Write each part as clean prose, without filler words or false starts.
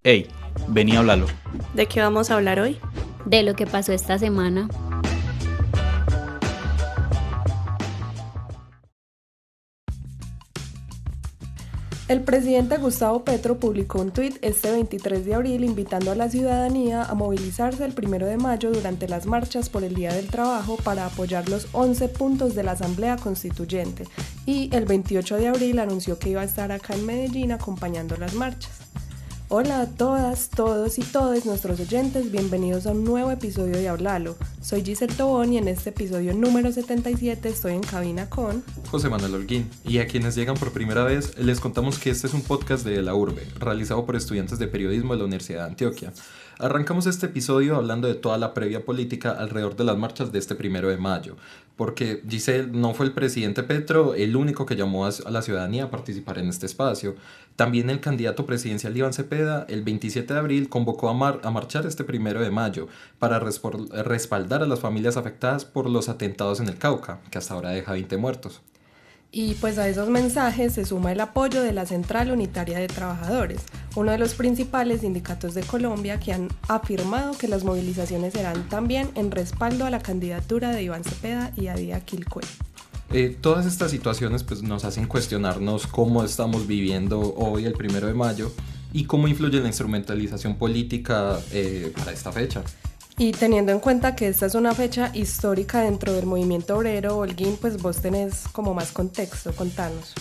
Hey, vení a hablarlo. ¿De qué vamos a hablar hoy? De lo que pasó esta semana. El presidente Gustavo Petro publicó un tuit este 23 de abril invitando a la ciudadanía a movilizarse el 1 de mayo durante las marchas por el Día del Trabajo para apoyar los 11 puntos de la Asamblea Constituyente, y el 28 de abril anunció que iba a estar acá en Medellín acompañando las marchas. Hola a todas, todos y todes nuestros oyentes, bienvenidos a un nuevo episodio de Hablalo. Soy Giselle Tobón y en este episodio número 77 estoy en cabina con José Manuel Holguín, y a quienes llegan por primera vez les contamos que este es un podcast de La Urbe, realizado por estudiantes de periodismo de la Universidad de Antioquia. Arrancamos este episodio hablando de toda la previa política alrededor de las marchas de este 1 de mayo, porque Giselle, no fue el presidente Petro el único que llamó a la ciudadanía a participar en este espacio. También el candidato presidencial Iván Cepeda el 27 de abril convocó a marchar este 1 de mayo para respaldar a las familias afectadas por los atentados en el Cauca, que hasta ahora deja 20 muertos. Y pues a esos mensajes se suma el apoyo de la Central Unitaria de Trabajadores, uno de los principales sindicatos de Colombia, que han afirmado que las movilizaciones serán también en respaldo a la candidatura de Iván Cepeda y Adia Quilcue. Todas estas situaciones pues, nos hacen cuestionarnos cómo estamos viviendo hoy el 1 de mayo y cómo influye la instrumentalización política para esta fecha. Y teniendo en cuenta que esta es una fecha histórica dentro del movimiento obrero, Holguín, pues vos tenés como más contexto, contanos.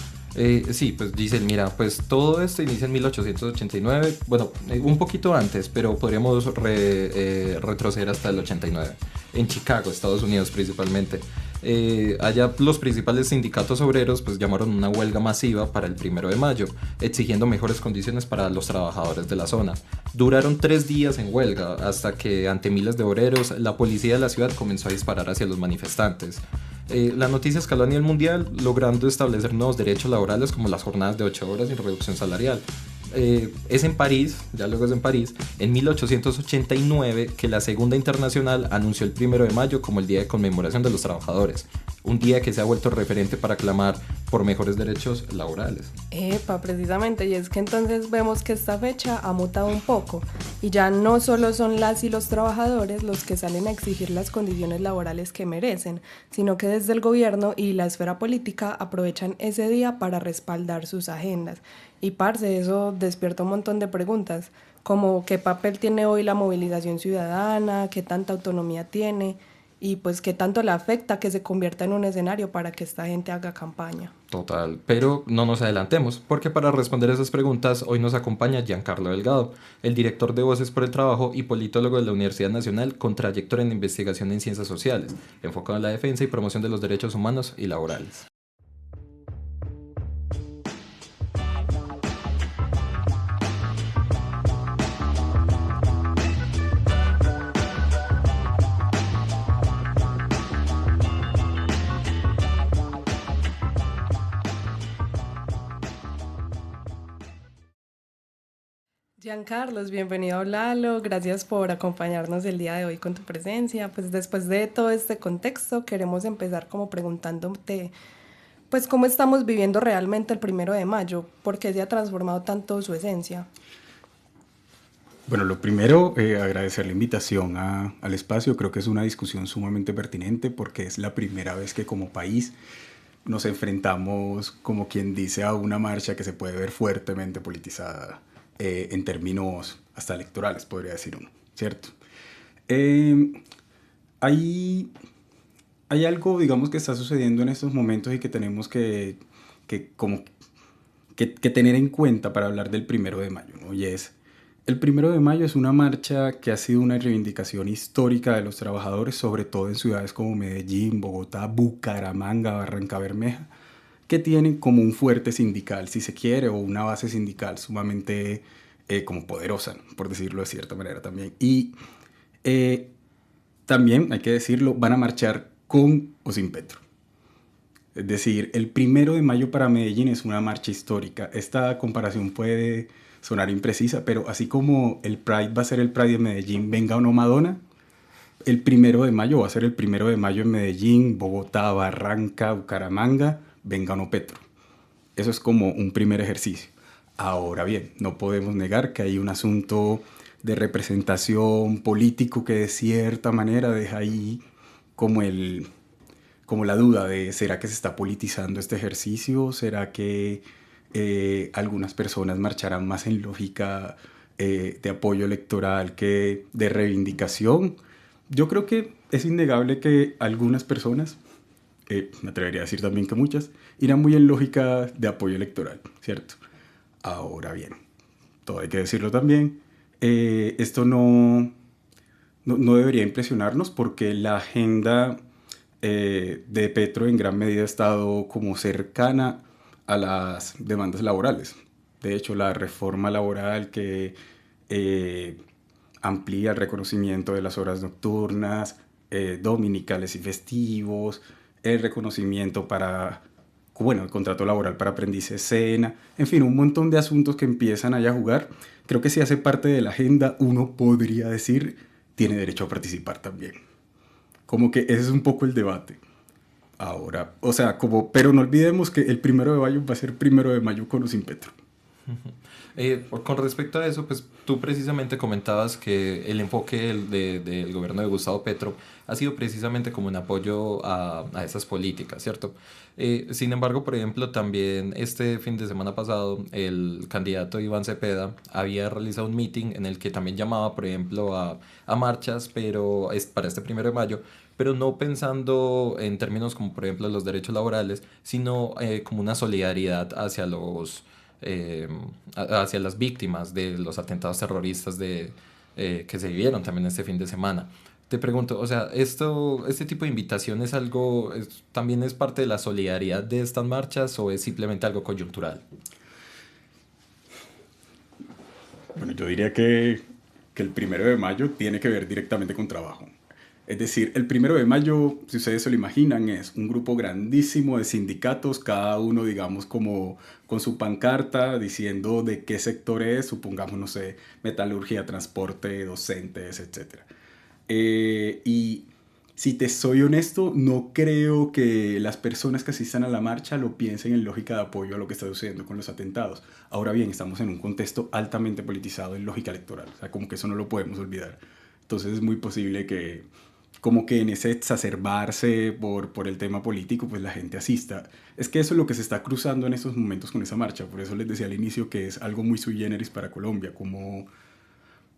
Sí, pues dicen, mira, pues todo esto inicia en 1889, bueno, un poquito antes, pero podríamos retroceder hasta el 89, en Chicago, Estados Unidos principalmente. Allá los principales sindicatos obreros pues llamaron una huelga masiva para el 1 de mayo, exigiendo mejores condiciones para los trabajadores de la zona. Duraron 3 días en huelga, hasta que ante miles de obreros, la policía de la ciudad comenzó a disparar hacia los manifestantes. La noticia escaló a nivel mundial, logrando establecer nuevos derechos laborales como las jornadas de 8 horas y reducción salarial. Es en París, ya luego es en París, en 1889 que la Segunda Internacional anunció el 1 de mayo como el Día de Conmemoración de los Trabajadores, un día que se ha vuelto referente para clamar por mejores derechos laborales. Precisamente, y es que entonces vemos que esta fecha ha mutado un poco, y ya no solo son las y los trabajadores los que salen a exigir las condiciones laborales que merecen, sino que desde el gobierno y la esfera política aprovechan ese día para respaldar sus agendas. Y parce, eso despierta un montón de preguntas, como qué papel tiene hoy la movilización ciudadana, qué tanta autonomía tiene, y pues qué tanto le afecta que se convierta en un escenario para que esta gente haga campaña. Total, pero no nos adelantemos, porque para responder esas preguntas hoy nos acompaña Giancarlo Delgado, el director de Voces por el Trabajo y politólogo de la Universidad Nacional con trayectoria en investigación en ciencias sociales, enfocado en la defensa y promoción de los derechos humanos y laborales. Giancarlos, bienvenido a Hablalo, gracias por acompañarnos el día de hoy con tu presencia. Pues después de todo este contexto queremos empezar como preguntándote pues cómo estamos viviendo realmente el 1 de mayo, por qué se ha transformado tanto su esencia. Bueno, lo primero, agradecer la invitación al espacio. Creo que es una discusión sumamente pertinente porque es la primera vez que como país nos enfrentamos, como quien dice, a una marcha que se puede ver fuertemente politizada en términos hasta electorales, podría decir uno, ¿cierto? Hay algo, digamos, que está sucediendo en estos momentos y que tenemos que tener en cuenta para hablar del 1 de mayo, ¿no? Y es, el 1 de mayo es una marcha que ha sido una reivindicación histórica de los trabajadores, sobre todo en ciudades como Medellín, Bogotá, Bucaramanga, Barrancabermeja, que tienen como un fuerte sindical, si se quiere, o una base sindical sumamente como poderosa, por decirlo de cierta manera también. Y también, hay que decirlo, van a marchar con o sin Petro. Es decir, el 1 de mayo para Medellín es una marcha histórica. Esta comparación puede sonar imprecisa, pero así como el Pride va a ser el Pride de Medellín, venga o no Madonna, el 1 de mayo va a ser el 1 de mayo en Medellín, Bogotá, Barranca, Bucaramanga, venga o no Petro. Eso es como un primer ejercicio. Ahora bien, no podemos negar que hay un asunto de representación político que de cierta manera deja ahí como como la duda de ¿será que se está politizando este ejercicio? ¿Será que algunas personas marcharán más en lógica de apoyo electoral que de reivindicación? Yo creo que es innegable que algunas personas, me atrevería a decir también que muchas, irán muy en lógica de apoyo electoral, ¿cierto? Ahora bien, todo hay que decirlo también, esto no debería impresionarnos porque la agenda de Petro en gran medida ha estado como cercana a las demandas laborales. De hecho, la reforma laboral que amplía el reconocimiento de las horas nocturnas, dominicales y festivos, el reconocimiento para, bueno, el contrato laboral para aprendiz escena, en fin, un montón de asuntos que empiezan allá a jugar. Creo que si hace parte de la agenda, uno podría decir, tiene derecho a participar también. Como que ese es un poco el debate. Ahora, o sea, pero no olvidemos que el 1 de mayo va a ser 1 de mayo con o sin Petro. Con respecto a eso, pues tú precisamente comentabas que el enfoque del gobierno de Gustavo Petro ha sido precisamente como un apoyo a esas políticas, ¿cierto? Sin embargo, por ejemplo, también este fin de semana pasado, el candidato Iván Cepeda había realizado un meeting en el que también llamaba, por ejemplo, a marchas, pero es para este 1 de mayo, pero no pensando en términos como, por ejemplo, los derechos laborales, sino como una solidaridad hacia hacia las víctimas de los atentados terroristas que se vivieron también este fin de semana. Te pregunto, o sea, ¿este tipo de invitación es algo, también es parte de la solidaridad de estas marchas o es simplemente algo coyuntural? Bueno, yo diría que el 1 de mayo tiene que ver directamente con trabajo. Es decir, el 1 de mayo, si ustedes se lo imaginan, es un grupo grandísimo de sindicatos, cada uno, digamos, como con su pancarta diciendo de qué sector es, supongamos, no sé, metalurgia, transporte, docentes, etc. Y si te soy honesto, no creo que las personas que asistan a la marcha lo piensen en lógica de apoyo a lo que está sucediendo con los atentados. Ahora bien, estamos en un contexto altamente politizado en lógica electoral, o sea, como que eso no lo podemos olvidar. Entonces es muy posible que como que en ese exacerbarse por el tema político, pues la gente asista. Es que eso es lo que se está cruzando en estos momentos con esa marcha. Por eso les decía al inicio que es algo muy sui generis para Colombia, como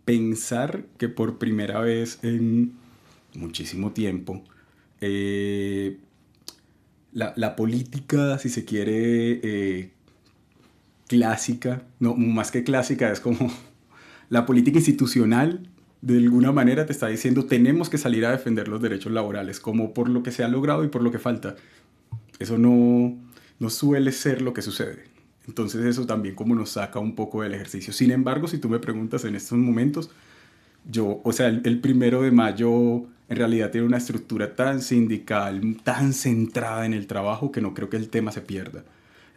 pensar que por primera vez en muchísimo tiempo la política, si se quiere, clásica, no, más que clásica, es como la política institucional, de alguna manera te está diciendo tenemos que salir a defender los derechos laborales, como por lo que se ha logrado y por lo que falta. Eso no suele ser lo que sucede. Entonces eso también como nos saca un poco del ejercicio. Sin embargo, si tú me preguntas en estos momentos, o sea, el 1 de mayo en realidad tiene una estructura tan sindical, tan centrada en el trabajo, que no creo que el tema se pierda.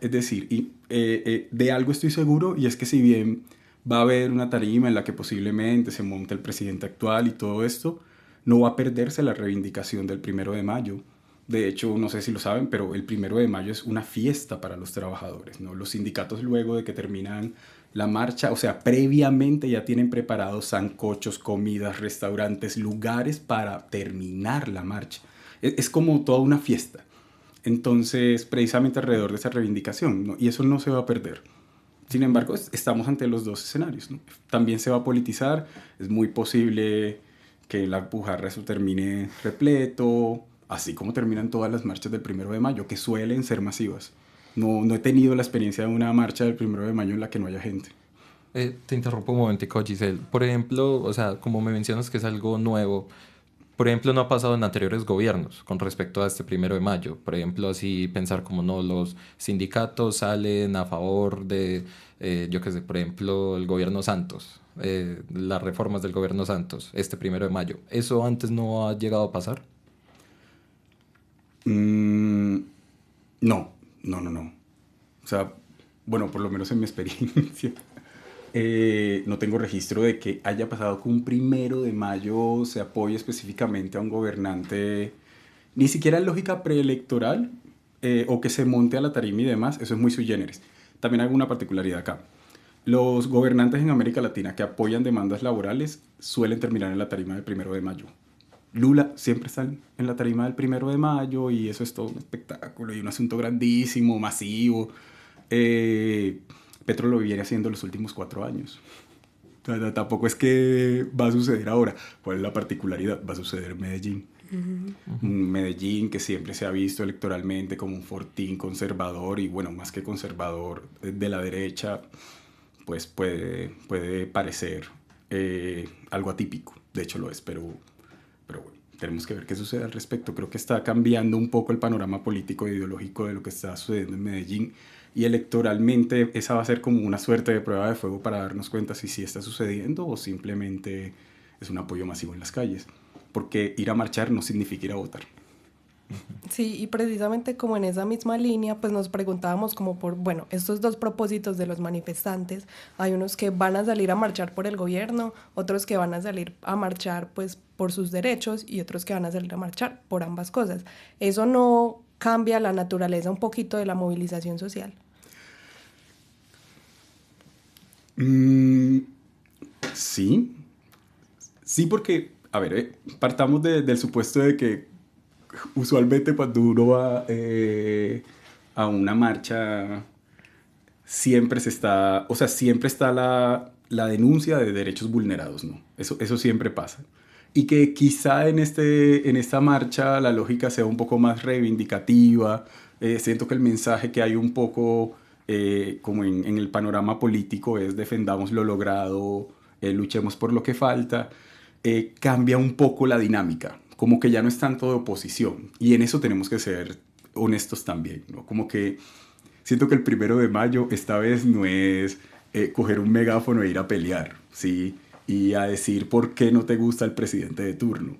Es decir, de algo estoy seguro, y es que si bien va a haber una tarima en la que posiblemente se monte el presidente actual y todo esto, no va a perderse la reivindicación del 1 de mayo. De hecho, no sé si lo saben, pero el 1 de mayo es una fiesta para los trabajadores, ¿no? Los sindicatos, luego de que terminan la marcha, o sea, previamente ya tienen preparados sancochos, comidas, restaurantes, lugares para terminar la marcha. Es como toda una fiesta. Entonces, precisamente alrededor de esa reivindicación, ¿no? Y eso no se va a perder. Sin embargo, estamos ante los dos escenarios, ¿no? También se va a politizar, es muy posible que la Alpujarra eso termine repleto, así como terminan todas las marchas del 1 de mayo, que suelen ser masivas. No he tenido la experiencia de una marcha del 1 de mayo en la que no haya gente. Te interrumpo un momentico, Giselle. Por ejemplo, o sea, como me mencionas que es algo nuevo, por ejemplo, no ha pasado en anteriores gobiernos con respecto a este 1 de mayo. Por ejemplo, así pensar como no, los sindicatos salen a favor de, yo qué sé, por ejemplo, el gobierno Santos, las reformas del gobierno Santos, este 1 de mayo. ¿Eso antes no ha llegado a pasar? No. O sea, bueno, por lo menos en mi experiencia, no tengo registro de que haya pasado que un 1 de mayo se apoye específicamente a un gobernante, ni siquiera en lógica preelectoral, o que se monte a la tarima y demás. Eso es muy sui generis. También hay una particularidad acá. Los gobernantes en América Latina que apoyan demandas laborales suelen terminar en la tarima del 1 de mayo. Lula siempre está en la tarima del 1 de mayo y eso es todo un espectáculo y un asunto grandísimo, masivo. Petro lo viene haciendo los últimos 4 años. Tampoco es que va a suceder ahora. ¿Cuál es la particularidad? Va a suceder en Medellín. Medellín, que siempre se ha visto electoralmente como un fortín conservador y, bueno, más que conservador de la derecha, pues puede parecer algo atípico. De hecho lo es, pero bueno, tenemos que ver qué sucede al respecto. Creo que está cambiando un poco el panorama político e ideológico de lo que está sucediendo en Medellín y electoralmente esa va a ser como una suerte de prueba de fuego para darnos cuenta si sí está sucediendo o simplemente es un apoyo masivo en las calles. Porque ir a marchar no significa ir a votar. Sí, y precisamente como en esa misma línea, pues nos preguntábamos como por, bueno, estos dos propósitos de los manifestantes, hay unos que van a salir a marchar por el gobierno, otros que van a salir a marchar pues por sus derechos y otros que van a salir a marchar por ambas cosas. ¿Eso no cambia la naturaleza un poquito de la movilización social? Sí, porque, a ver, partamos del supuesto de que usualmente cuando uno va a una marcha siempre está la denuncia de derechos vulnerados, ¿no? Eso siempre pasa. Y que quizá en esta marcha la lógica sea un poco más reivindicativa. Siento que el mensaje que hay un poco como en el panorama político es defendamos lo logrado, luchemos por lo que falta. Cambia un poco la dinámica, como que ya no es tanto de oposición. Y en eso tenemos que ser honestos también, ¿no? Como que siento que el 1 de mayo esta vez no es coger un megáfono e ir a pelear, ¿sí? Y a decir por qué no te gusta el presidente de turno.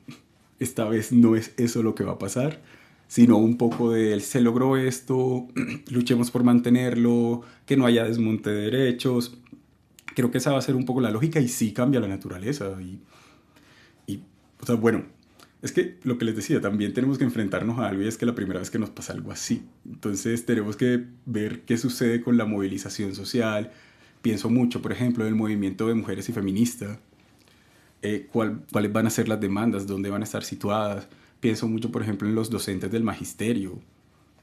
Esta vez no es eso lo que va a pasar, sino un poco de se logró esto, luchemos por mantenerlo, que no haya desmonte de derechos. Creo que esa va a ser un poco la lógica y sí cambia la naturaleza. O sea, bueno, es que lo que les decía, también tenemos que enfrentarnos a algo y es que la primera vez que nos pasa algo así. Entonces tenemos que ver qué sucede con la movilización social. Pienso mucho, por ejemplo, en el movimiento de mujeres y feministas. ¿Cuáles van a ser las demandas? ¿Dónde van a estar situadas? Pienso mucho, por ejemplo, en los docentes del magisterio,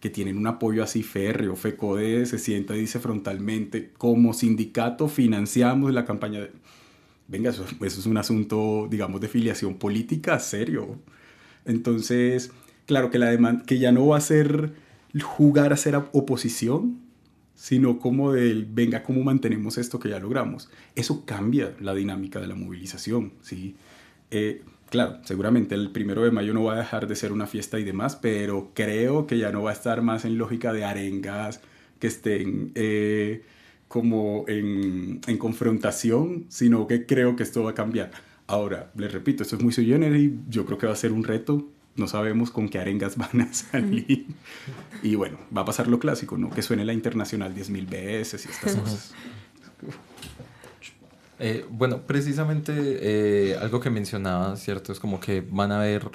que tienen un apoyo así férreo. FECODE se sienta y dice frontalmente, como sindicato financiamos la campaña de... Venga, eso es un asunto, digamos, de filiación política serio. Entonces, claro que la demanda, que ya no va a ser jugar a ser oposición, sino como del, venga, ¿cómo mantenemos esto que ya logramos? Eso cambia la dinámica de la movilización, ¿sí? Claro, seguramente el 1 de mayo no va a dejar de ser una fiesta y demás, pero creo que ya no va a estar más en lógica de arengas que estén... como en confrontación, sino que creo que esto va a cambiar. Ahora, les repito, esto es muy sui generis, yo creo que va a ser un reto, no sabemos con qué arengas van a salir. Y bueno, va a pasar lo clásico, ¿no? Que suene la Internacional 10.000 veces y estas cosas. Bueno, precisamente algo que mencionaba, ¿cierto? Es como que van a haber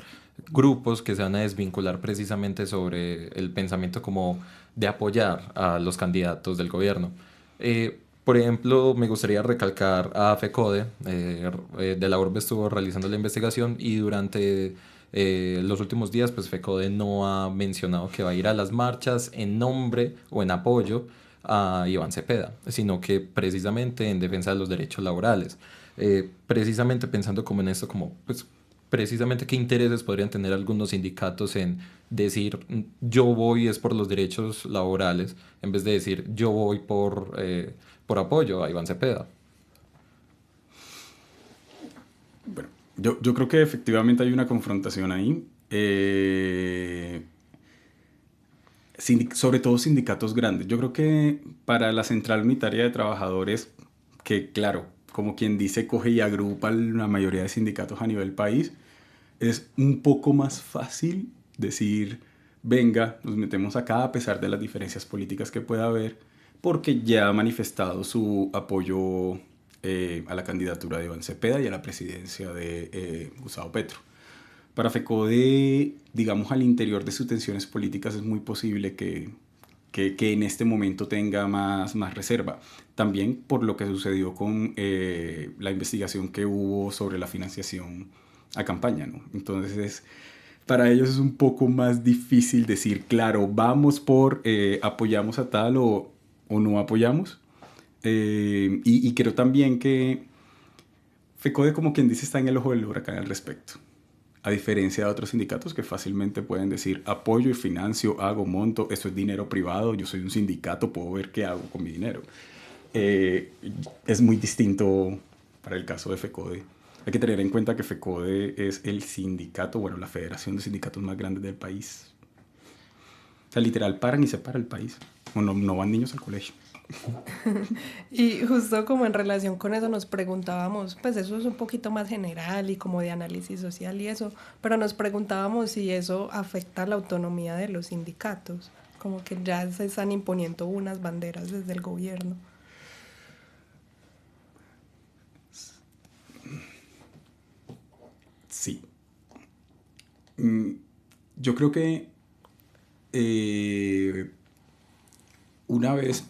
grupos que se van a desvincular precisamente sobre el pensamiento como de apoyar a los candidatos del gobierno. Por ejemplo, me gustaría recalcar a FECODE. De la Urbe estuvo realizando la investigación y durante los últimos días, pues FECODE no ha mencionado que va a ir a las marchas en nombre o en apoyo a Iván Cepeda, sino que precisamente en defensa de los derechos laborales. Precisamente pensando como en esto, como pues precisamente qué intereses podrían tener algunos sindicatos en decir yo voy es por los derechos laborales, en vez de decir yo voy por apoyo a Iván Cepeda. Bueno, yo creo que efectivamente hay una confrontación ahí. Sobre todo sindicatos grandes. Yo creo que para la Central Unitaria de Trabajadores, que claro, como quien dice, coge y agrupa la mayoría de sindicatos a nivel país, es un poco más fácil decir, venga, nos metemos acá a pesar de las diferencias políticas que pueda haber, porque ya ha manifestado su apoyo a la candidatura de Iván Cepeda y a la presidencia de Gustavo Petro. Para FECODE, digamos, al interior de sus tensiones políticas es muy posible que que en este momento tenga más reserva. También por lo que sucedió con la investigación que hubo sobre la financiación a campaña, ¿no? Entonces, para ellos es un poco más difícil decir, claro, vamos por apoyamos a tal o no apoyamos. Y creo también que FECODE, como quien dice, está en el ojo del huracán al respecto. A diferencia de otros sindicatos que fácilmente pueden decir apoyo y financio, hago, monto, esto es dinero privado, yo soy un sindicato, puedo ver qué hago con mi dinero. Es muy distinto para el caso de FECODE. Hay que tener en cuenta que FECODE es el sindicato, bueno, la federación de sindicatos más grande del país. O sea, literal, paran y se para el país. O no van niños al colegio. Y justo como en relación con eso nos preguntábamos, pues eso es un poquito más general y como de análisis social y eso, pero nos preguntábamos si eso afecta la autonomía de los sindicatos, como que ya se están imponiendo unas banderas desde el gobierno. Sí. Yo creo que una vez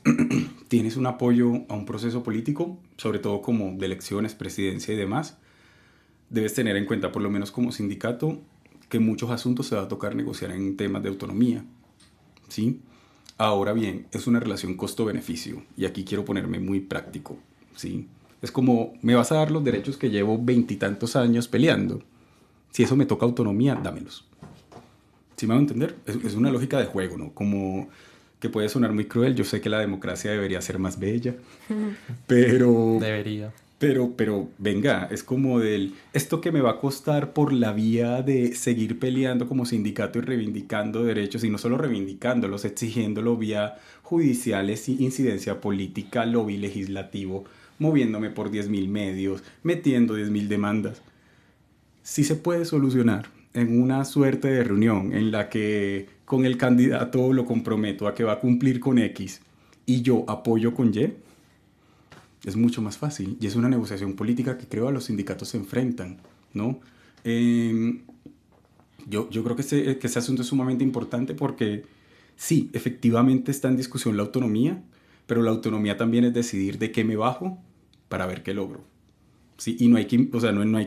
tienes un apoyo a un proceso político, sobre todo como de elecciones, presidencia y demás, debes tener en cuenta, por lo menos como sindicato, que muchos asuntos se va a tocar negociar en temas de autonomía, ¿sí? Ahora bien, es una relación costo-beneficio, y aquí quiero ponerme muy práctico, ¿sí? Es como, me vas a dar los derechos que llevo 20 y tantos años peleando. Si eso me toca autonomía, dámelos. ¿Sí me van a entender? Es una lógica de juego, ¿no? Como que puede sonar muy cruel. Yo sé que la democracia debería ser más bella, pero... Debería. Pero venga, es como esto que me va a costar por la vía de seguir peleando como sindicato y reivindicando derechos, y no solo reivindicándolos, exigiéndolo vía judiciales, incidencia política, lobby legislativo, moviéndome por 10.000 medios, metiendo 10.000 demandas. Sí se puede solucionar en una suerte de reunión en la que con el candidato lo comprometo a que va a cumplir con X y yo apoyo con Y. Es mucho más fácil y es una negociación política que creo a los sindicatos se enfrentan, ¿no? Yo creo que ese asunto es sumamente importante porque sí, efectivamente está en discusión la autonomía, pero la autonomía también es decidir de qué me bajo para ver qué logro. Sí, y no hay que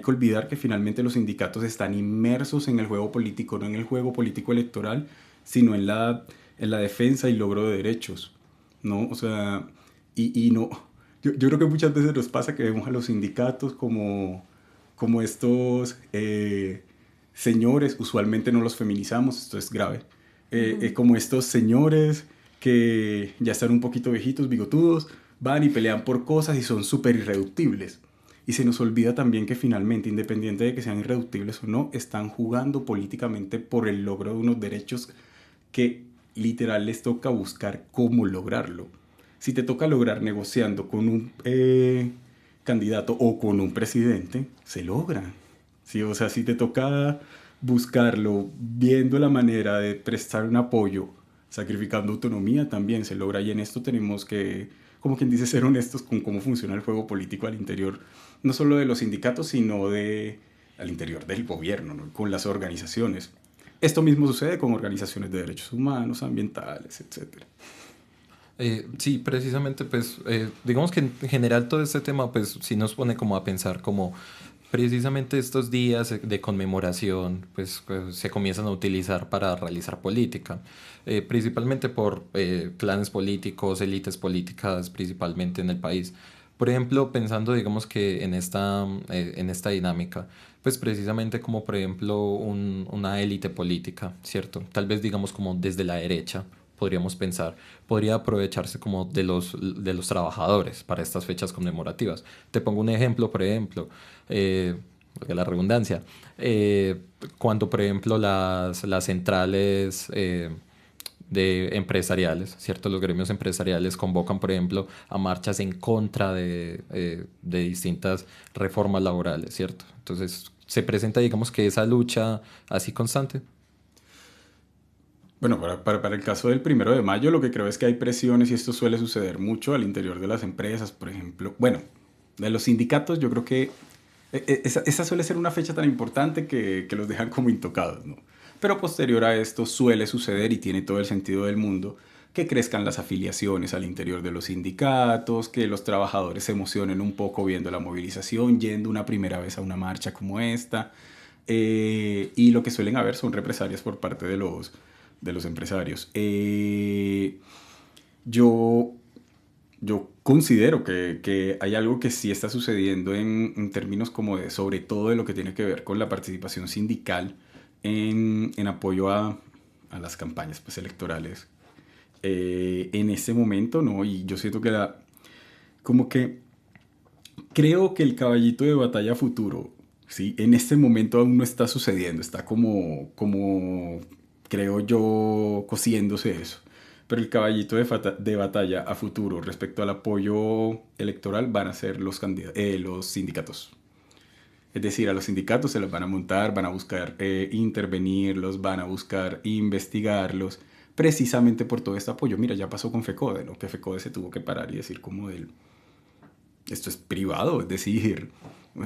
olvidar que finalmente los sindicatos están inmersos en el juego político, no en el juego político electoral, sino en la defensa y logro de derechos, ¿no? O sea, y no... Yo creo que muchas veces nos pasa que vemos a los sindicatos como estos señores, usualmente no los feminizamos, esto es grave, como estos señores que ya están un poquito viejitos, bigotudos, van y pelean por cosas y son súper irreductibles. Y se nos olvida también que finalmente, independiente de que sean irreductibles o no, están jugando políticamente por el logro de unos derechos que literal les toca buscar cómo lograrlo. Si te toca lograr negociando con un candidato o con un presidente, se logra. ¿Sí? O sea, si te toca buscarlo viendo la manera de prestar un apoyo, sacrificando autonomía, también se logra. Y en esto tenemos que, como quien dice, ser honestos con cómo funciona el juego político al interior, no solo de los sindicatos, sino al interior del gobierno, ¿no? Con las organizaciones. Esto mismo sucede con organizaciones de derechos humanos, ambientales, etcétera. Sí, precisamente, pues, digamos que en general todo este tema, pues, sí nos pone como a pensar como precisamente estos días de conmemoración, pues, se comienzan a utilizar para realizar política, principalmente por clanes políticos, élites políticas, principalmente en el país. Por ejemplo, pensando, digamos que en esta dinámica, pues precisamente como, por ejemplo, una élite política, ¿cierto? Tal vez, digamos, como desde la derecha, podríamos pensar, podría aprovecharse como de los trabajadores para estas fechas conmemorativas. Te pongo un ejemplo, por ejemplo, la redundancia, cuando por ejemplo las centrales de empresariales, ¿cierto? Los gremios empresariales convocan, por ejemplo, a marchas en contra de distintas reformas laborales, ¿cierto? Entonces se presenta, digamos que esa lucha así constante. Bueno, para el caso del 1 de mayo, lo que creo es que hay presiones y esto suele suceder mucho al interior de las empresas, por ejemplo. Bueno, de los sindicatos yo creo que esa suele ser una fecha tan importante que los dejan como intocados, ¿no? Pero posterior a esto suele suceder y tiene todo el sentido del mundo que crezcan las afiliaciones al interior de los sindicatos, que los trabajadores se emocionen un poco viendo la movilización, yendo una primera vez a una marcha como esta. Y lo que suelen haber son represalias por parte de los empresarios. Yo considero que hay algo que sí está sucediendo en términos como de, sobre todo de lo que tiene que ver con la participación sindical en apoyo a las campañas pues, electorales en este momento, ¿no? Y yo siento que como que creo que el caballito de batalla futuro, ¿sí? En este momento aún no está sucediendo, está como creo yo, cosiéndose eso. Pero el caballito de batalla a futuro respecto al apoyo electoral van a ser los sindicatos. Es decir, a los sindicatos se los van a montar, van a buscar intervenirlos, van a buscar investigarlos, precisamente por todo este apoyo. Mira, ya pasó con FECODE, ¿no? Que FECODE se tuvo que parar y decir como esto es privado, es decir,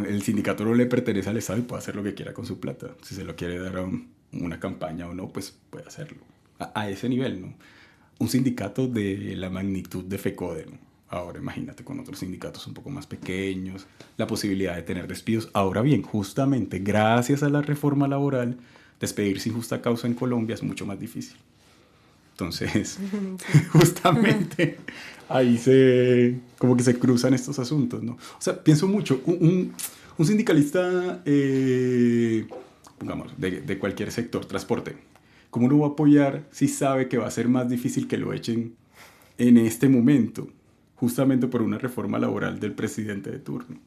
el sindicato no le pertenece al Estado y puede hacer lo que quiera con su plata. Si se lo quiere dar a una campaña o no, pues puede hacerlo. A ese nivel, ¿no? Un sindicato de la magnitud de FECODE, ¿no? Ahora imagínate con otros sindicatos un poco más pequeños, la posibilidad de tener despidos. Ahora bien, justamente gracias a la reforma laboral, despedir sin justa causa en Colombia es mucho más difícil. Entonces, justamente ahí como que se cruzan estos asuntos, ¿no? O sea, pienso mucho, un sindicalista, pongamos, de cualquier sector, transporte, ¿cómo lo va a apoyar si sabe que va a ser más difícil que lo echen en este momento? Justamente por una reforma laboral del presidente de turno.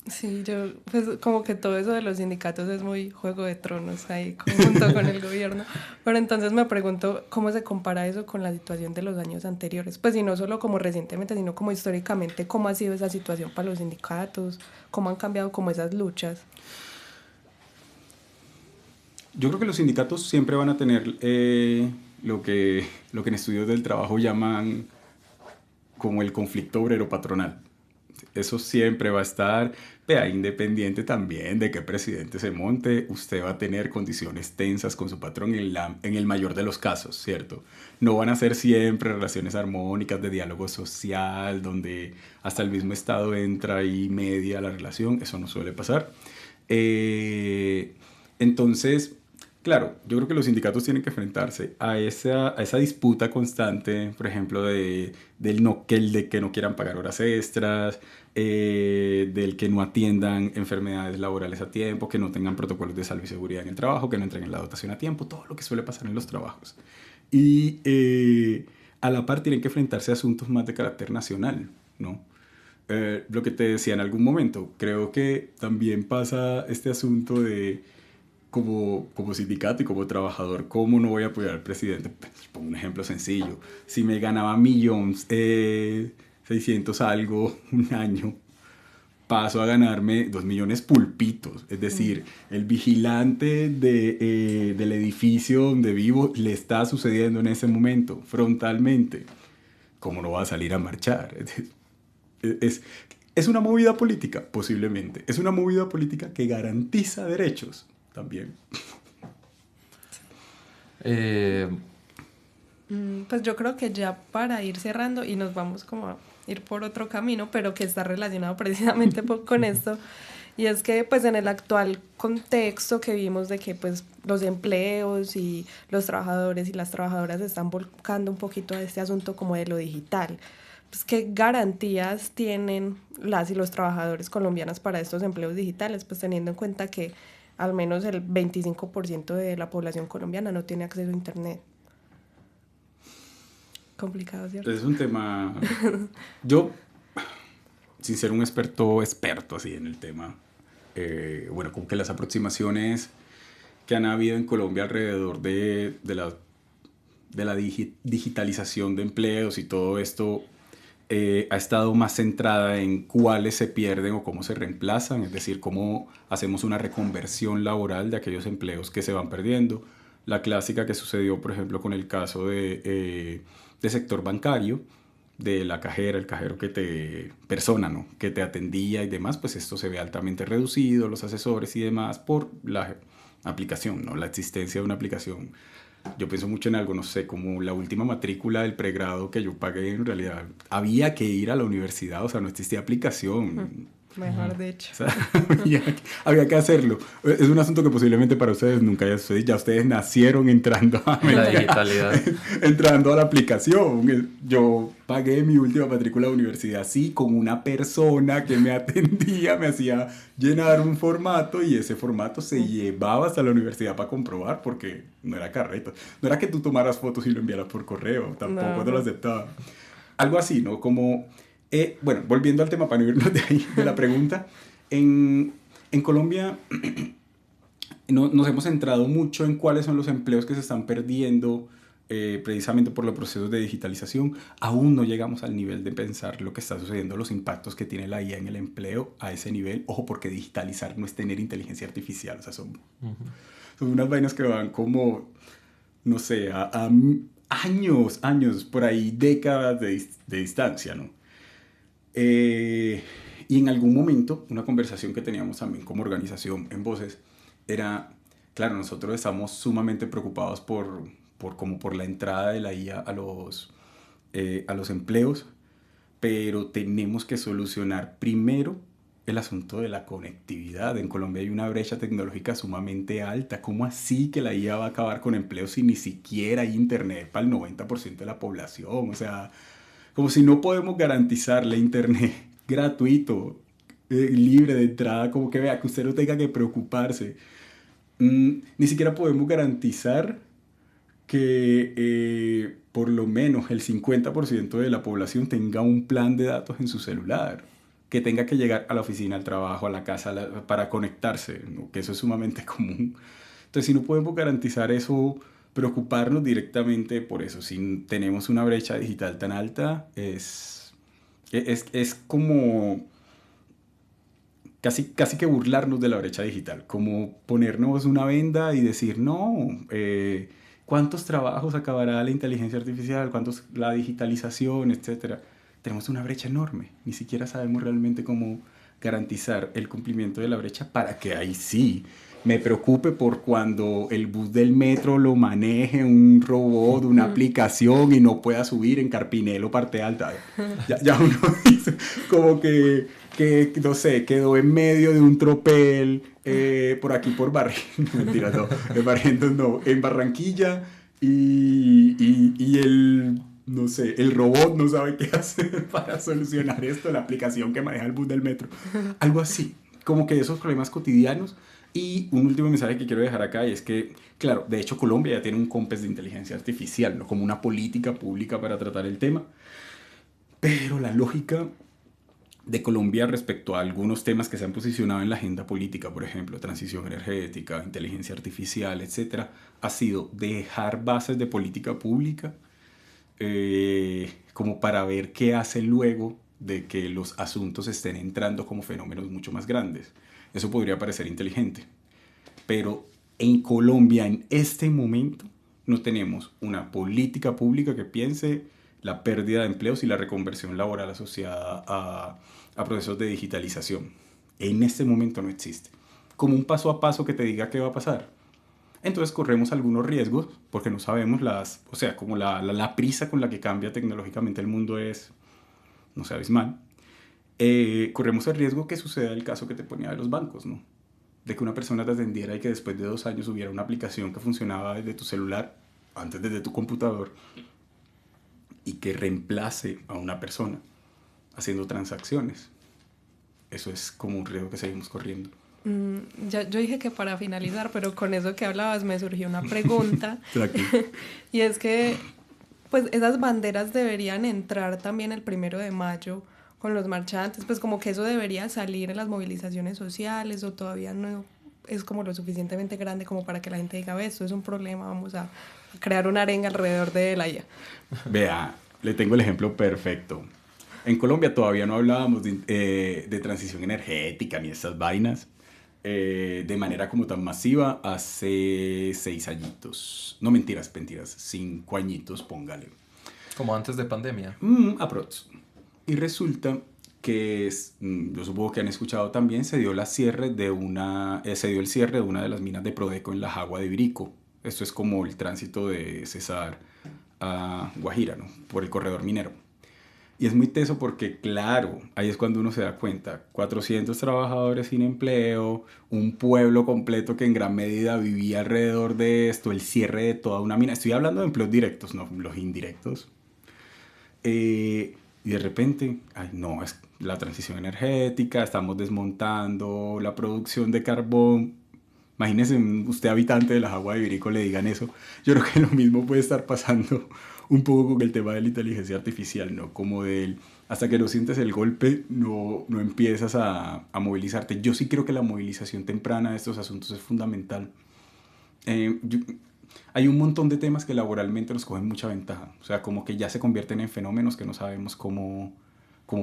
Sí, pues como que todo eso de los sindicatos es muy Juego de Tronos ahí junto con el gobierno. Pero entonces me pregunto cómo se compara eso con la situación de los años anteriores. Pues y no solo como recientemente, sino como históricamente, cómo ha sido esa situación para los sindicatos, cómo han cambiado como esas luchas. Yo creo que los sindicatos siempre van a tener lo que en estudios del trabajo llaman como el conflicto obrero-patronal. Eso siempre va a estar, vea, independiente también de qué presidente se monte, usted va a tener condiciones tensas con su patrón en el mayor de los casos, ¿cierto? No van a ser siempre relaciones armónicas de diálogo social, donde hasta el mismo Estado entra y media la relación, eso no suele pasar. Entonces, claro, yo creo que los sindicatos tienen que enfrentarse a esa disputa constante, por ejemplo, de que no quieran pagar horas extras, del que no atiendan enfermedades laborales a tiempo, que no tengan protocolos de salud y seguridad en el trabajo, que no entreguen la dotación a tiempo, todo lo que suele pasar en los trabajos. Y a la par tienen que enfrentarse a asuntos más de carácter nacional, ¿no? Lo que te decía en algún momento, creo que también pasa este asunto de como sindicato y como trabajador, ¿cómo no voy a apoyar al presidente? Pues, pongo un ejemplo sencillo. Si me ganaba 1.600.000 algo un año, paso a ganarme 2 millones pulpitos. Es decir, el vigilante del edificio donde vivo le está sucediendo en ese momento, frontalmente. ¿Cómo no va a salir a marchar? Es una movida política, posiblemente. Es una movida política que garantiza derechos. También. Pues yo creo que ya para ir cerrando y nos vamos como a ir por otro camino, pero que está relacionado precisamente con esto, y es que pues en el actual contexto que vimos de que pues los empleos y los trabajadores y las trabajadoras se están volcando un poquito a este asunto como de lo digital, pues ¿qué garantías tienen las y los trabajadores colombianos para estos empleos digitales? Pues teniendo en cuenta que al menos el 25% de la población colombiana no tiene acceso a internet. Complicado, ¿cierto? Es un tema... Yo, sin ser un experto así en el tema, bueno, como que las aproximaciones que han habido en Colombia alrededor de la digitalización de empleos y todo esto ha estado más centrada en cuáles se pierden o cómo se reemplazan, es decir, cómo hacemos una reconversión laboral de aquellos empleos que se van perdiendo. La clásica que sucedió, por ejemplo, con el caso de sector bancario, de la cajera, el cajero persona, ¿no? Que te atendía y demás, pues esto se ve altamente reducido, los asesores y demás, por la aplicación, ¿no? La existencia de una aplicación Yo pienso mucho en algo, no sé, como la última matrícula del pregrado que yo pagué, en realidad había que ir a la universidad, o sea, no existía aplicación. Mejor dicho. O sea, había que hacerlo. Es un asunto que posiblemente para ustedes nunca haya sucedido. Ya ustedes nacieron entrando a La digitalidad. entrando a la aplicación. Yo pagué mi última matrícula de universidad, sí, con una persona que me atendía, me hacía llenar un formato y ese formato se llevaba hasta la universidad para comprobar porque no era carreta. No era que tú tomaras fotos y lo enviaras por correo, tampoco te lo aceptaba. Algo así, ¿no? Como... bueno, volviendo al tema para no irnos de ahí, de la pregunta, en Colombia nos hemos centrado mucho en cuáles son los empleos que se están perdiendo precisamente por los procesos de digitalización. Aún no llegamos al nivel de pensar lo que está sucediendo, los impactos que tiene la IA en el empleo a ese nivel. Ojo, porque digitalizar no es tener inteligencia artificial, o sea, son unas vainas que van como, no sé, a años, por ahí décadas de distancia, ¿no? Y en algún momento, una conversación que teníamos también como organización en Voces era, claro, nosotros estamos sumamente preocupados por la entrada de la IA a los empleos, pero tenemos que solucionar primero el asunto de la conectividad. En Colombia hay una brecha tecnológica sumamente alta. ¿Cómo así que la IA va a acabar con empleos si ni siquiera hay internet para el 90% de la población? O sea... como si no podemos garantizarle internet gratuito, libre de entrada, como que vea, que usted no tenga que preocuparse. Ni siquiera podemos garantizar que por lo menos el 50% de la población tenga un plan de datos en su celular, que tenga que llegar a la oficina, al trabajo, a la casa para conectarse, ¿no? Que eso es sumamente común. Entonces, si no podemos garantizar eso, preocuparnos directamente por eso. Si tenemos una brecha digital tan alta, es como casi que burlarnos de la brecha digital, como ponernos una venda y decir, no, ¿cuántos trabajos acabará la inteligencia artificial? ¿Cuántos la digitalización, etcétera? Tenemos una brecha enorme. Ni siquiera sabemos realmente cómo garantizar el cumplimiento de la brecha para que ahí sí me preocupe por cuando el bus del metro lo maneje un robot, una aplicación y no pueda subir en Carpinelo parte alta. Ya uno dice como que no sé, quedó en medio de un tropel por aquí por mentira, no, en Barranquilla y el... no sé, el robot no sabe qué hacer para solucionar esto, la aplicación que maneja el bus del metro. Algo así, como que esos problemas cotidianos. Y un último mensaje que quiero dejar acá y es que, claro, de hecho Colombia ya tiene un COMPES de inteligencia artificial, ¿no? Como una política pública para tratar el tema. Pero la lógica de Colombia respecto a algunos temas que se han posicionado en la agenda política, por ejemplo, transición energética, inteligencia artificial, etcétera, ha sido dejar bases de política pública como para ver qué hace luego de que los asuntos estén entrando como fenómenos mucho más grandes. Eso podría parecer inteligente, pero en Colombia en este momento no tenemos una política pública que piense la pérdida de empleos y la reconversión laboral asociada a procesos de digitalización. En este momento no existe. Como un paso a paso que te diga qué va a pasar. Entonces corremos algunos riesgos porque no sabemos o sea, como la prisa con la que cambia tecnológicamente el mundo es, no sé, abismal. Corremos el riesgo que suceda el caso que te ponía de los bancos, ¿no? De que una persona te atendiera y que después de 2 años hubiera una aplicación que funcionaba desde tu celular, antes desde tu computador, y que reemplace a una persona haciendo transacciones. Eso es como un riesgo que seguimos corriendo. Yo dije que para finalizar, pero con eso que hablabas me surgió una pregunta. Y es que pues esas banderas deberían entrar también el 1 de mayo con los marchantes, pues como que eso debería salir en las movilizaciones sociales, o todavía no es como lo suficientemente grande como para que la gente diga, esto es un problema, vamos a crear una arenga alrededor de la IA. Vea, le tengo el ejemplo perfecto. En Colombia todavía no hablábamos de transición energética ni esas vainas de manera como tan masiva hace 6 añitos. No, mentiras, 5 añitos, póngale. Como antes de pandemia. Aprox. Y resulta que, yo supongo que han escuchado también, se dio el cierre de una de las minas de Prodeco en la Jagua de Birico, Esto es como el tránsito de Cesar a Guajira, ¿no? Por el corredor minero. Y es muy teso porque, claro, ahí es cuando uno se da cuenta, 400 trabajadores sin empleo, un pueblo completo que en gran medida vivía alrededor de esto, el cierre de toda una mina. Estoy hablando de empleos directos, no los indirectos. Y de repente, ay, no, es la transición energética, estamos desmontando la producción de carbón. Imagínese usted, habitante de las aguas de Ibirico, le digan eso. Yo creo que lo mismo puede estar pasando un poco con el tema de la inteligencia artificial, ¿no? Como hasta que no sientes el golpe, no empiezas a movilizarte. Yo sí creo que la movilización temprana de estos asuntos es fundamental. Hay un montón de temas que laboralmente nos cogen mucha ventaja. O sea, como que ya se convierten en fenómenos que no sabemos cómo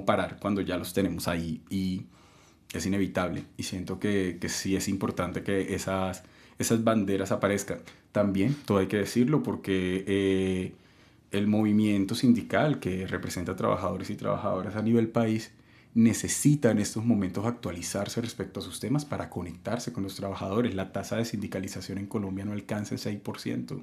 parar cuando ya los tenemos ahí. Y es inevitable. Y siento que sí es importante que esas banderas aparezcan. También, todo hay que decirlo, porque el movimiento sindical que representa a trabajadores y trabajadoras a nivel país necesita en estos momentos actualizarse respecto a sus temas para conectarse con los trabajadores. La tasa de sindicalización en Colombia no alcanza el 6%.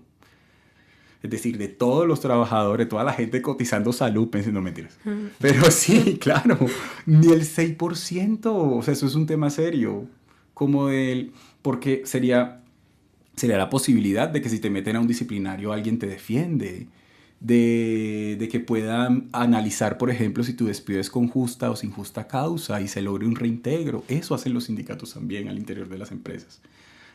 Es decir, de todos los trabajadores, toda la gente cotizando salud, pensando mentiras. Pero sí, claro, ni el 6%. O sea, eso es un tema serio. Porque sería la posibilidad de que si te meten a un disciplinario alguien te defiende. De que puedan analizar, por ejemplo, si tu despido es con justa o sin justa causa y se logre un reintegro. Eso hacen los sindicatos también al interior de las empresas.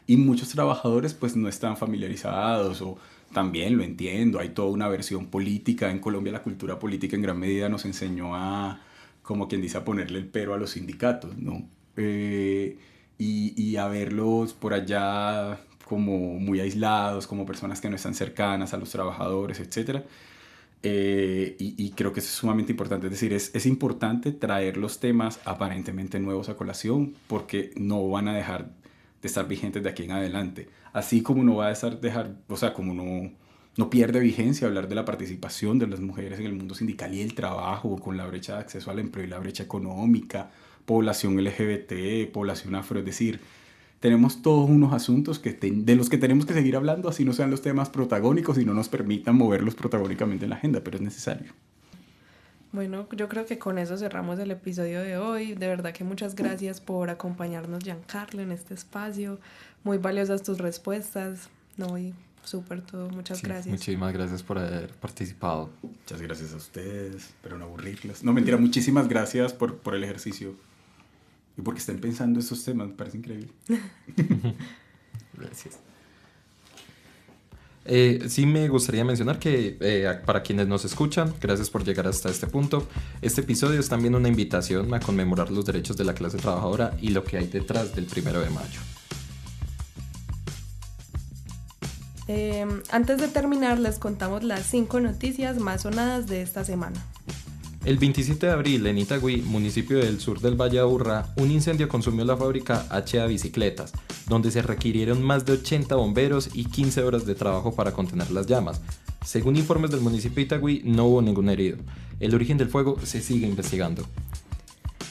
Y muchos trabajadores pues no están familiarizados, o también lo entiendo, hay toda una versión política. En Colombia la cultura política en gran medida nos enseñó como quien dice, a ponerle el pero a los sindicatos, ¿no? Y a verlos por allá como muy aislados, como personas que no están cercanas a los trabajadores, etc. Y creo que eso es sumamente importante. Es decir, es importante traer los temas aparentemente nuevos a colación, porque no van a dejar de estar vigentes de aquí en adelante. Así como no va a dejar, o sea, como no pierde vigencia hablar de la participación de las mujeres en el mundo sindical y el trabajo, con la brecha de acceso al empleo y la brecha económica, población LGBT, población afro. Es decir, tenemos todos unos asuntos de los que tenemos que seguir hablando, así no sean los temas protagónicos y no nos permitan moverlos protagónicamente en la agenda, pero es necesario. Bueno, yo creo que con eso cerramos el episodio de hoy. De verdad que muchas gracias por acompañarnos, Giancarlo, en este espacio. Muy valiosas tus respuestas. No, y súper todo. Muchas gracias. Muchísimas gracias por haber participado. Muchas gracias a ustedes, espero no aburrirlos. No, mentira, muchísimas gracias por el ejercicio. Y porque estén pensando estos temas, me parece increíble. Gracias. Sí me gustaría mencionar que para quienes nos escuchan, gracias por llegar hasta este punto. Este episodio es también una invitación a conmemorar los derechos de la clase trabajadora y lo que hay detrás del 1 de mayo. Antes de terminar, les contamos las 5 noticias más sonadas de esta semana. El 27 de abril, en Itagüí, municipio del sur del Valle de Aburrá, un incendio consumió la fábrica HA Bicicletas, donde se requirieron más de 80 bomberos y 15 horas de trabajo para contener las llamas. Según informes del municipio de Itagüí, no hubo ningún herido. El origen del fuego se sigue investigando.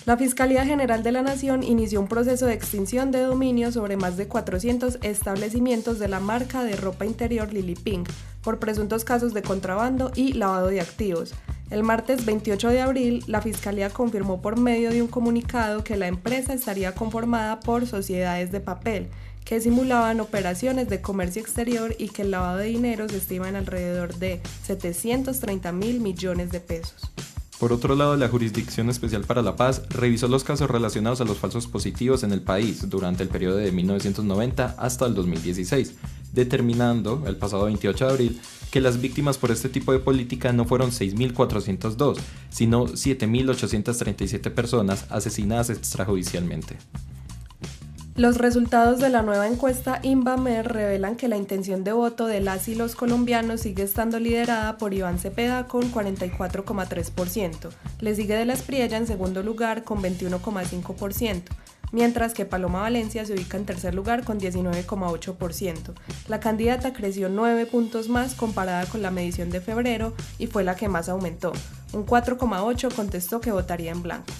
La Fiscalía General de la Nación inició un proceso de extinción de dominio sobre más de 400 establecimientos de la marca de ropa interior Lily Pink por presuntos casos de contrabando y lavado de activos. El martes 28 de abril, la Fiscalía confirmó por medio de un comunicado que la empresa estaría conformada por sociedades de papel, que simulaban operaciones de comercio exterior y que el lavado de dinero se estima en alrededor de 730.000 millones de pesos. Por otro lado, la Jurisdicción Especial para la Paz revisó los casos relacionados a los falsos positivos en el país durante el periodo de 1990 hasta el 2016, determinando, el pasado 28 de abril, que las víctimas por este tipo de política no fueron 6.402, sino 7.837 personas asesinadas extrajudicialmente. Los resultados de la nueva encuesta Invamer revelan que la intención de voto de las y los colombianos sigue estando liderada por Iván Cepeda con 44,3%. Le sigue de la Espriella en segundo lugar con 21,5%, mientras que Paloma Valencia se ubica en tercer lugar con 19,8%. La candidata creció 9 puntos más comparada con la medición de febrero y fue la que más aumentó. Un 4,8% contestó que votaría en blanco.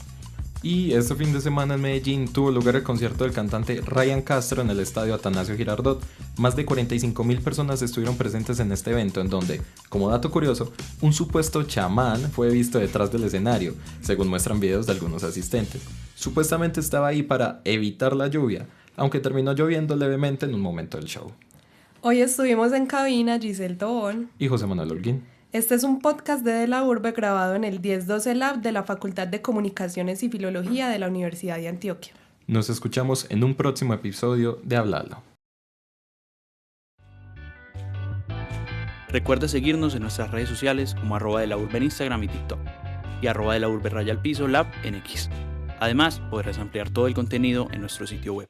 Y este fin de semana en Medellín tuvo lugar el concierto del cantante Ryan Castro en el estadio Atanasio Girardot. Más de 45.000 personas estuvieron presentes en este evento, en donde, como dato curioso, un supuesto chamán fue visto detrás del escenario, según muestran videos de algunos asistentes. Supuestamente estaba ahí para evitar la lluvia, aunque terminó lloviendo levemente en un momento del show. Hoy estuvimos en cabina Giselle Tobón Y José Manuel Holguín. Este es un podcast de la Urbe grabado en el 1012 Lab de la Facultad de Comunicaciones y Filología de la Universidad de Antioquia. Nos escuchamos en un próximo episodio de Hablalo. Recuerda seguirnos en nuestras redes sociales como @delaurbe en Instagram y TikTok y @delaurbe_lab en X. Además, podrás ampliar todo el contenido en nuestro sitio web.